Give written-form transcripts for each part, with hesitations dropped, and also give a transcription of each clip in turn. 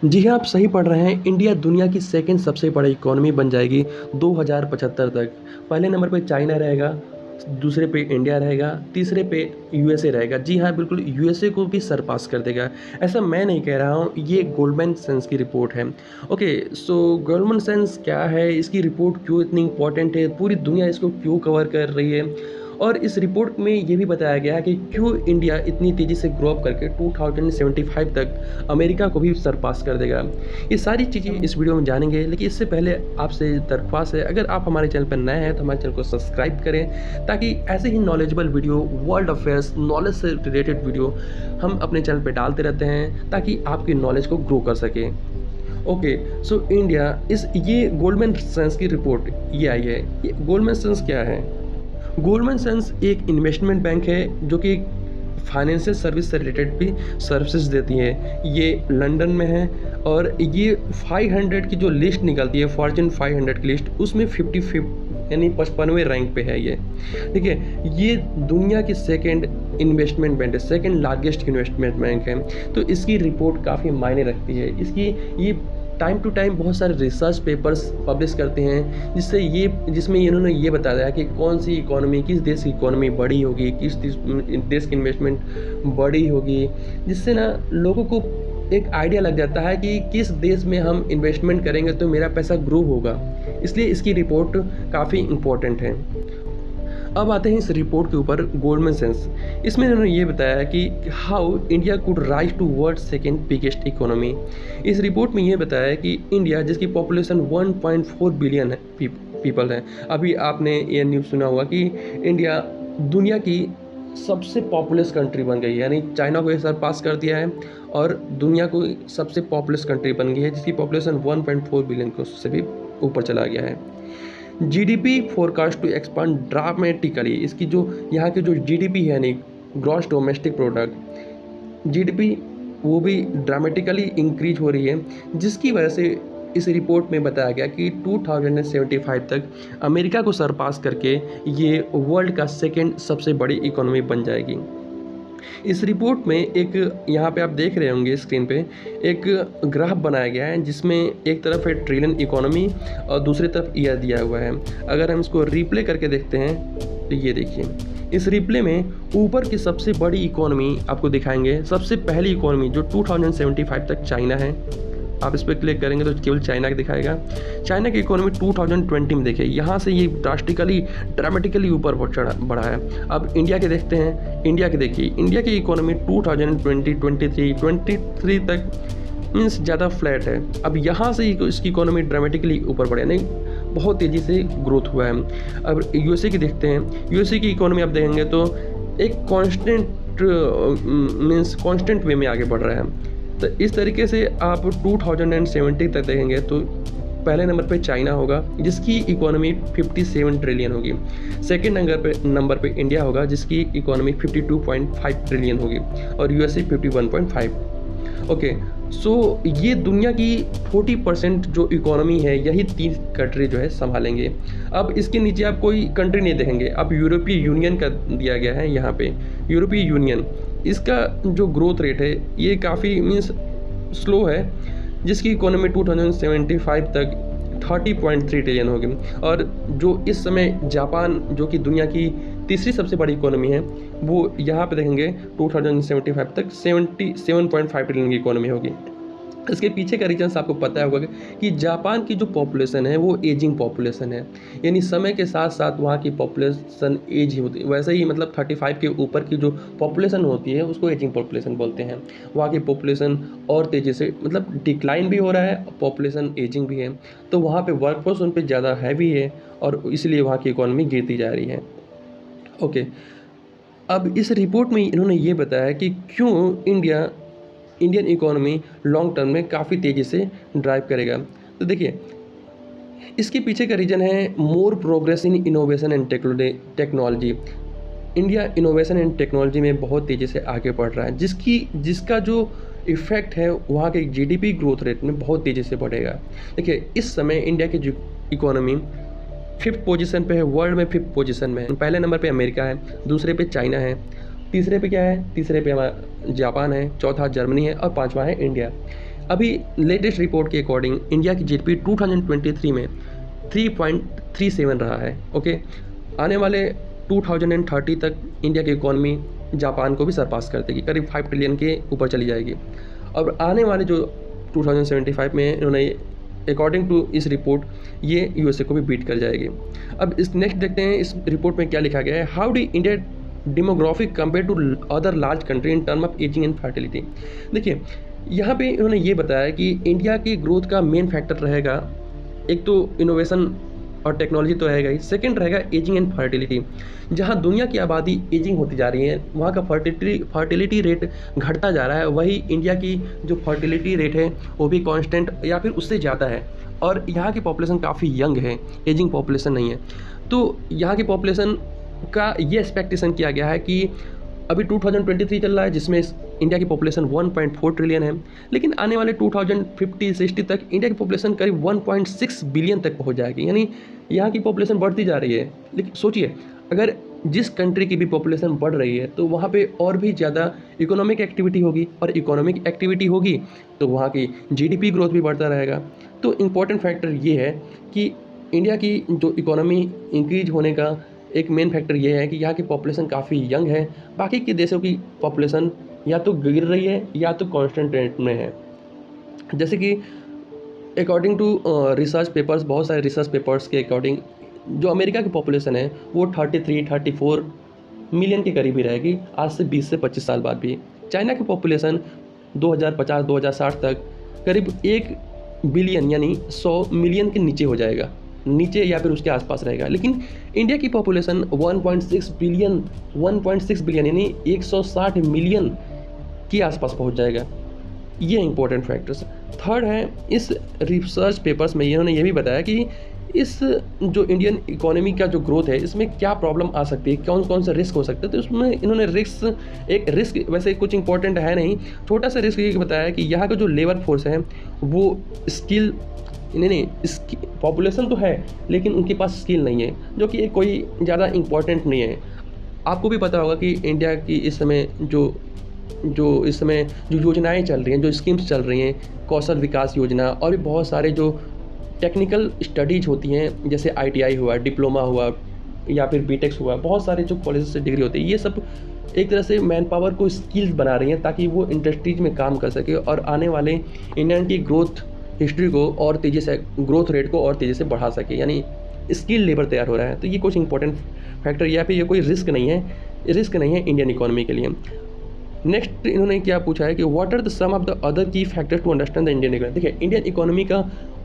जी हाँ, आप सही पढ़ रहे हैं। इंडिया दुनिया की सेकंड सबसे बड़ी इकोनॉमी बन जाएगी 2075 तक। पहले नंबर पे चाइना रहेगा, दूसरे पे इंडिया रहेगा, तीसरे पे यूएसए रहेगा। जी हाँ, बिल्कुल यूएसए को भी सरपास कर देगा। ऐसा मैं नहीं कह रहा हूँ, ये गोल्डमैन सैच्स की रिपोर्ट है। ओके, सो गोल्डमैन सैच्स क्या है? इसकी रिपोर्ट क्यों इतनी इम्पोर्टेंट है? पूरी दुनिया इसको क्यों कवर कर रही है? और इस रिपोर्ट में ये भी बताया गया है कि क्यों इंडिया इतनी तेज़ी से ग्रो अप करके 2075 तक अमेरिका को भी सरपास कर देगा। ये सारी चीज़ें इस वीडियो में जानेंगे, लेकिन इससे पहले आपसे दरख्वास्त है, अगर आप हमारे चैनल पर नए हैं तो हमारे चैनल को सब्सक्राइब करें, ताकि ऐसे ही knowledgeable video, world affairs, knowledge से रिलेटेड वीडियो हम अपने चैनल पर डालते रहते हैं, ताकि आपकी नॉलेज को ग्रो कर सकें। ओके, सो इंडिया ये गोल्डमैन सैच्स की रिपोर्ट ये आई है। ये गोल्डमैन सैच्स क्या है? गोल्डमैन सैच्स एक इन्वेस्टमेंट बैंक है जो कि फाइनेंशियल सर्विस से रिलेटेड भी सर्विसेज देती है। ये लंदन में है और ये 500 की जो लिस्ट निकलती है, फॉर्च्यून 500 की लिस्ट, उसमें 55 यानी 55वें रैंक पे है ये। ठीक है, ये दुनिया की सेकंड इन्वेस्टमेंट बैंक है, सेकंड लार्जेस्ट इन्वेस्टमेंट बैंक है। तो इसकी रिपोर्ट काफ़ी मायने रखती है। ये टाइम टू टाइम बहुत सारे रिसर्च पेपर्स पब्लिश करते हैं, जिसमें इन्होंने ये बताया कि कौन सी इकोनॉमी, किस देश की इकोनॉमी बड़ी होगी, किस देश की इन्वेस्टमेंट बड़ी होगी, जिससे ना लोगों को एक आइडिया लग जाता है कि किस देश में हम इन्वेस्टमेंट करेंगे तो मेरा पैसा ग्रो होगा। इसलिए इसकी रिपोर्ट काफ़ी इम्पोर्टेंट है। अब आते हैं इस रिपोर्ट के ऊपर, गोल्डमैन सैच्स। इसमें इन्होंने ये बताया कि how India could rise to world second biggest economy. इस रिपोर्ट में ये बताया है कि इंडिया, जिसकी पॉपुलेशन 1.4 बिलियन है पीपल है, अभी आपने ये न्यूज़ सुना होगा कि इंडिया दुनिया की सबसे पॉपुलस कंट्री बन गई है, यानी चाइना को ये सरपास कर दिया है और दुनिया को सबसे पॉपुलस कंट्री बन गई है, जिसकी पॉपुलेशन 1.4 बिलियन को से भी ऊपर चला गया है। GDP forecast to expand dramatically. इसकी जो यहाँ की जो जीडीपी है, यानी ग्रॉस डोमेस्टिक प्रोडक्ट, जीडीपी वो भी ड्रामेटिकली इंक्रीज हो रही है, जिसकी वजह से इस रिपोर्ट में बताया गया कि 2075 तक अमेरिका को सरपास करके ये वर्ल्ड का सेकेंड सबसे बड़ी इकोनॉमी बन जाएगी। इस रिपोर्ट में एक, यहाँ पे आप देख रहे होंगे स्क्रीन पे, एक ग्राफ बनाया गया है, जिसमें एक तरफ है ट्रिलियन इकोनॉमी और दूसरी तरफ ईयर दिया हुआ है। अगर हम इसको रिप्ले करके देखते हैं तो ये देखिए, इस रिप्ले में ऊपर की सबसे बड़ी इकोनॉमी आपको दिखाएंगे। सबसे पहली इकोनॉमी जो 2075 तक चाइना है, आप इस पर क्लिक करेंगे तो केवल चाइना का दिखाएगा। चाइना की इकोनॉमी 2020 में देखिए, यहाँ से ये ड्रामेटिकली ऊपर बढ़ा है। अब इंडिया के देखते हैं। इंडिया के देखिए, इंडिया की इकोनॉमी 2023 तक मीन्स ज़्यादा फ्लैट है। अब यहाँ से इसकी इकोनॉमी ड्रामेटिकली ऊपर बढ़े, नहीं बहुत तेज़ी से ग्रोथ हुआ है। अब यूएसए की देखते हैं। यूएसए की इकोनॉमी आप देखेंगे तो एक कांस्टेंट वे में आगे बढ़ रहा है। तो इस तरीके से आप 2070 तक देखेंगे तो पहले नंबर पे चाइना होगा, जिसकी इकोनॉमी 57 ट्रिलियन होगी। सेकेंड नंबर पे इंडिया होगा, जिसकी इकोनॉमी 52.5 ट्रिलियन होगी, और यूएसए 51.5। ओके, सो ये दुनिया की 40% जो इकोनॉमी है, यही 3 कंट्री जो है संभालेंगे। अब इसके नीचे आप कोई कंट्री नहीं देखेंगे। अब यूरोपीय यूनियन का दिया गया है यहाँ पे। यूरोपीय यूनियन, इसका जो ग्रोथ रेट है ये काफ़ी मीन्स स्लो है, जिसकी इकोनॉमी 2075 तक 30.3 ट्रिलियन होगी। और जो इस समय जापान, जो कि दुनिया की तीसरी सबसे बड़ी इकोनॉमी है, वो यहाँ पे देखेंगे 2075 तक 77.5 ट्रिलियन की इकोनॉमी होगी। इसके पीछे का रीजन आपको पता होगा कि जापान की जो पॉपुलेशन है वो एजिंग पॉपुलेशन है, यानी समय के साथ साथ वहाँ की पॉपुलेशन एज ही होती है। वैसे ही मतलब 35 के ऊपर की जो पॉपुलेशन होती है उसको एजिंग पॉपुलेशन बोलते हैं। वहाँ की पॉपुलेशन और तेज़ी से मतलब डिक्लाइन भी हो रहा है, पॉपुलेशन एजिंग भी है, तो वहाँ पे वर्कफोर्स उन पर ज़्यादा हैवी है और इसलिए वहाँ की इकोनॉमी गिरती जा रही है। ओके, अब इस रिपोर्ट में इन्होंने ये बताया कि क्यों इंडियन इकोनॉमी लॉन्ग टर्म में काफ़ी तेज़ी से ड्राइव करेगा। तो देखिए, इसके पीछे का रीज़न है मोर progress in innovation and technology. India innovation and technology में बहुत तेज़ी से आगे बढ़ रहा है, जिसका जो इफ़ेक्ट है वहाँ के जीडीपी ग्रोथ रेट में बहुत तेज़ी से बढ़ेगा। देखिए, इस समय इंडिया की जो इकोनॉमी 5th पोजीशन पे है, वर्ल्ड में 5th पोजीशन में है। पहले नंबर पे अमेरिका है, दूसरे पे चाइना है, तीसरे पे क्या है, तीसरे पे हमारा जापान है, चौथा जर्मनी है और 5वां है इंडिया। अभी लेटेस्ट रिपोर्ट के अकॉर्डिंग इंडिया की जीडीपी 2023 में 3.37 रहा है। ओके, आने वाले 2030 तक इंडिया की इकॉनमी जापान को भी सरपास कर देगी, करीब 5 ट्रिलियन के ऊपर चली जाएगी। और आने वाले जो 2075 में इन्होंने अकॉर्डिंग टू इस रिपोर्ट ये यूएसए को भी बीट कर जाएगी। अब इस नेक्स्ट देखते हैं इस रिपोर्ट में क्या लिखा गया है। How the India demographic compare to other large country in term of ageing and fertility. देखिए यहाँ पे इन्होंने ये बताया कि इंडिया की ग्रोथ का मेन फैक्टर रहेगा, एक तो इनोवेशन और टेक्नोलॉजी तो रहेगा ही, सेकंड रहेगा एजिंग एंड फर्टिलिटी। जहाँ दुनिया की आबादी एजिंग होती जा रही है, वहाँ का फर्टिलिटी रेट घटता जा रहा है, वही इंडिया की जो फर्टिलिटी रेट है वो भी कांस्टेंट या फिर उससे ज़्यादा है। और यहाँ की पॉपुलेशन काफ़ी यंग है, एजिंग पॉपुलेशन नहीं है। तो यहाँ की पॉपुलेशन का ये एक्सपेक्टेशन किया गया है कि अभी 2023 चल रहा है जिसमें इंडिया की पॉपुलेशन 1.4 ट्रिलियन है, लेकिन आने वाले 2050-60 तक इंडिया की पॉपुलेशन करीब 1.6 बिलियन तक पहुंच जाएगी। यानी यहाँ की पॉपुलेशन बढ़ती जा रही है। लेकिन सोचिए, अगर जिस कंट्री की भी पॉपुलेशन बढ़ रही है तो वहाँ पे और भी ज़्यादा इकोनॉमिक एक्टिविटी होगी, और इकोनॉमिक एक्टिविटी होगी तो वहाँ की जीडीपी ग्रोथ भी बढ़ता रहेगा। तो इम्पॉर्टेंट फैक्टर ये है कि इंडिया की जो इकोनॉमी इंक्रीज होने का एक मेन फैक्टर ये है कि यहाँ की पॉपुलेशन काफ़ी यंग है, बाकी के देशों की पॉपुलेशन या तो गिर रही है या तो कांस्टेंट रेट में है। जैसे कि अकॉर्डिंग टू रिसर्च पेपर्स, बहुत सारे रिसर्च पेपर्स के अकॉर्डिंग जो अमेरिका की पॉपुलेशन है वो 33-34 मिलियन के करीब ही रहेगी आज से 20 से 25 साल बाद भी। चाइना की पॉपुलेशन 2050-2060 तक करीब 1 बिलियन यानी 100 मिलियन के नीचे हो जाएगा, नीचे या फिर उसके आसपास रहेगा। लेकिन इंडिया की पॉपुलेशन 1.6 बिलियन यानी 160 मिलियन के आसपास पहुंच जाएगा। ये इंपॉर्टेंट फैक्टर्स। थर्ड है, इस रिसर्च पेपर्स में इन्होंने ये भी बताया कि इस जो इंडियन इकोनॉमी का जो ग्रोथ है इसमें क्या प्रॉब्लम आ सकती है, कौन कौन सा रिस्क हो सकता है। तो उसमें इन्होंने एक रिस्क वैसे कुछ इंपॉर्टेंट है नहीं, छोटा सा रिस्क ये बताया कि यहाँ का जो लेबर फोर्स है वो स्किल नहीं, इसकी पॉपुलेशन तो है लेकिन उनके पास स्किल नहीं है, जो कि कोई ज़्यादा इम्पोर्टेंट नहीं है। आपको भी पता होगा कि इंडिया की इस समय जो योजनाएं चल रही हैं, जो स्कीम्स चल रही हैं, कौशल विकास योजना और भी बहुत सारे जो टेक्निकल स्टडीज होती हैं, जैसे ITI हुआ, डिप्लोमा हुआ या फिर बीटेक्स हुआ, बहुत सारे जो कॉलेज से डिग्री होती है, ये सब एक तरह से मैन पावर को स्किल्स बना रही हैं ताकि वो इंडस्ट्रीज में काम कर सके और आने वाले इंडियन की ग्रोथ हिस्ट्री को और तेज़ी से, ग्रोथ रेट को और तेज़ी से बढ़ा सके, यानी स्किल लेबर तैयार हो रहा है। तो ये कुछ इंपॉर्टेंट फैक्टर या फिर ये कोई रिस्क नहीं है इंडियन इकोनॉमी के लिए। नेक्स्ट इन्होंने क्या पूछा है कि what are the some of the other key factors to understand the Indian economy. देखिए इंडियन इकोनॉमी का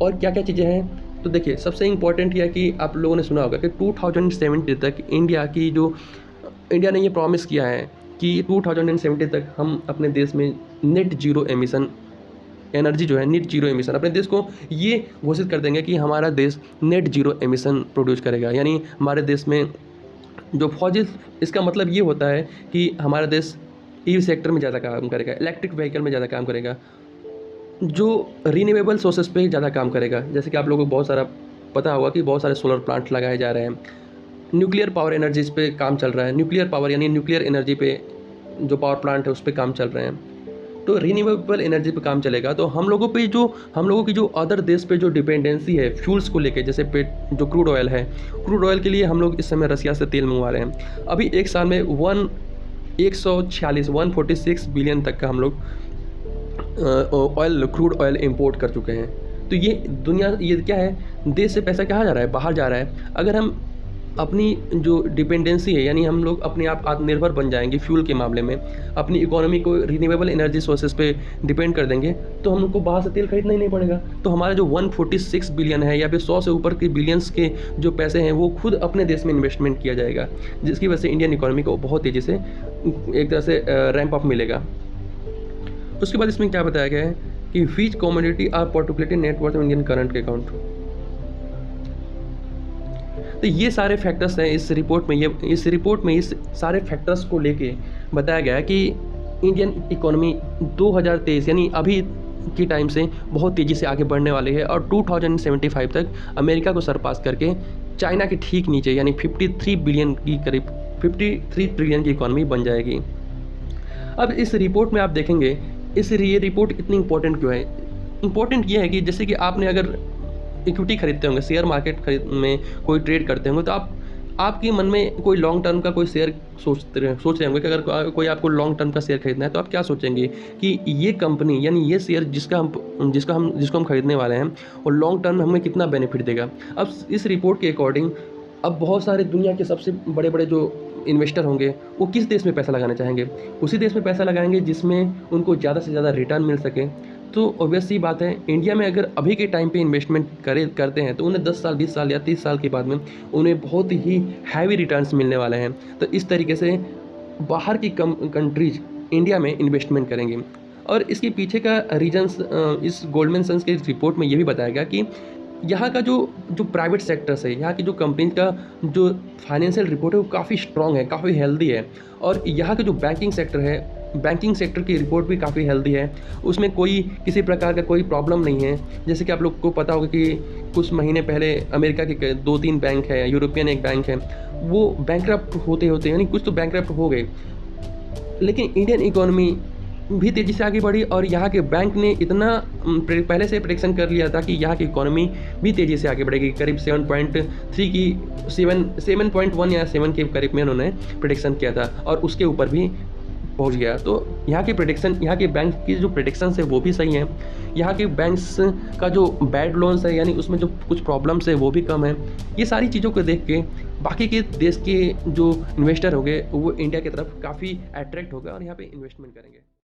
और क्या क्या चीज़ें हैं, तो देखिए सबसे इंपॉर्टेंट यह कि आप लोगों ने सुना होगा कि 2070 तक इंडिया ने ये प्रॉमिस किया है कि 2070 तक हम अपने देश में नेट जीरो एमिशन एनर्जी जो है, नेट जीरो एमिशन, अपने देश को ये घोषित कर देंगे कि हमारा देश नेट जीरो एमिशन प्रोड्यूस करेगा। यानी हमारे देश में जो फॉजिल, इसका मतलब ये होता है कि हमारा देश EV सेक्टर में ज़्यादा काम करेगा, इलेक्ट्रिक व्हीकल में ज़्यादा काम करेगा, जो रीन्यूएबल सोर्सेज पे ज़्यादा काम करेगा। जैसे कि आप लोगों को बहुत सारा पता होगा कि बहुत सारे सोलर प्लांट लगाए जा रहे हैं, न्यूक्लियर पावर एनर्जीज पे काम चल रहा है, न्यूक्लियर पावर यानी न्यूक्लियर एनर्जी पे जो पावर प्लांट है उस पर काम चल रहे हैं। तो रीन्यूएबल एनर्जी पे काम चलेगा तो हम लोगों की जो अदर देश पे जो डिपेंडेंसी है फ्यूल्स को लेके, जैसे जो क्रूड ऑयल है, क्रूड ऑयल के लिए हम लोग इस समय रसिया से तेल मंगवा रहे हैं। अभी एक साल में 146 बिलियन तक का हम लोग क्रूड ऑयल इंपोर्ट कर चुके हैं। तो ये क्या है, देश से पैसा कहाँ जा रहा है, बाहर जा रहा है। अगर हम अपनी जो डिपेंडेंसी है, यानी हम लोग अपने आप आत्मनिर्भर बन जाएंगे फ्यूल के मामले में, अपनी इकोनॉमी को रिन्यूएबल एनर्जी सोर्सेज पे डिपेंड कर देंगे, तो हमको बाहर से तेल खरीदना ही नहीं पड़ेगा। तो हमारा जो 146 बिलियन है या फिर 100 से ऊपर के बिलियंस के जो पैसे हैं वो खुद अपने देश में इन्वेस्टमेंट किया जाएगा, जिसकी वजह से इंडियन इकोनॉमी को बहुत तेज़ी से एक तरह से रैंप अप मिलेगा। उसके बाद इसमें क्या बताया गया है कि which commodity are particularly net worth Indian current account. तो ये सारे फैक्टर्स हैं इस रिपोर्ट में इस सारे फैक्टर्स को लेके बताया गया है कि इंडियन इकोनॉमी 2023 यानी अभी की टाइम से बहुत तेज़ी से आगे बढ़ने वाली है और 2075 तक अमेरिका को सरपास करके चाइना के ठीक नीचे यानी 53 बिलियन की करीब 53 ट्रिलियन की इकोनॉमी बन जाएगी। अब इस रिपोर्ट में आप देखेंगे ये रिपोर्ट इतनी इंपॉर्टेंट क्यों है। इम्पोर्टेंट ये है कि जैसे कि आपने अगर इक्विटी खरीदते होंगे, शेयर मार्केट खरीद में कोई ट्रेड करते होंगे, तो आपके मन में कोई लॉन्ग टर्म का कोई शेयर सोच रहे होंगे कि अगर कोई आपको लॉन्ग टर्म का शेयर खरीदना है, तो आप क्या सोचेंगे कि ये कंपनी यानी ये शेयर जिसको हम खरीदने वाले हैं, वो लॉन्ग टर्म में हमें कितना बेनिफिट देगा। अब इस रिपोर्ट के अकॉर्डिंग अब बहुत सारे दुनिया के सबसे बड़े-बड़े जो इन्वेस्टर होंगे, वो किस देश में पैसा लगाना चाहेंगे? उसी देश में पैसा लगाएँगे जिसमें उनको ज़्यादा से ज़्यादा रिटर्न मिल सके। तो ऑब्वियस सी बात है, इंडिया में अगर अभी के टाइम पे इन्वेस्टमेंट करते हैं, तो उन्हें 10 साल, 20 साल या 30 साल के बाद में उन्हें बहुत ही हैवी रिटर्न्स मिलने वाले हैं। तो इस तरीके से बाहर की कंट्रीज़ इंडिया में इन्वेस्टमेंट करेंगी। और इसके पीछे का रीज़न्स इस गोल्डमैन सन्स के रिपोर्ट में ये भी बताया गया कि यहाँ का जो प्राइवेट सेक्टर्स है, यहाँ की जो कंपनी का जो फाइनेंशियल रिपोर्ट है, वो काफ़ी स्ट्रॉन्ग है, काफ़ी हेल्दी है। और यहाँ का जो बैंकिंग सेक्टर है, बैंकिंग सेक्टर की रिपोर्ट भी काफ़ी हेल्दी है। उसमें किसी प्रकार का कोई प्रॉब्लम नहीं है। जैसे कि आप लोग को पता होगा कि कुछ महीने पहले अमेरिका के 2-3 बैंक है, यूरोपियन एक बैंक है, वो बैंकरप्ट होते यानी कुछ तो बैंकरप्ट हो गए। लेकिन इंडियन इकोनॉमी भी तेज़ी से आगे बढ़ी और यहाँ के बैंक ने इतना पहले से प्रेडिक्शन कर लिया था कि यहाँ की इकोनॉमी भी तेज़ी से आगे बढ़ेगी। करीब 7.3 की 7.1 या 7 के करीब में उन्होंने प्रेडिक्शन किया था और उसके ऊपर भी पहुँच गया। तो यहाँ के बैंक की जो प्रेडिक्शंस है वो भी सही हैं। यहाँ के बैंक्स का जो बैड लोन्स है यानी उसमें जो कुछ प्रॉब्लम्स है वो भी कम है। ये सारी चीज़ों को देख के बाकी के देश के जो इन्वेस्टर होंगे वो इंडिया की तरफ काफ़ी अट्रैक्ट होगा और यहाँ पे इन्वेस्टमेंट करेंगे।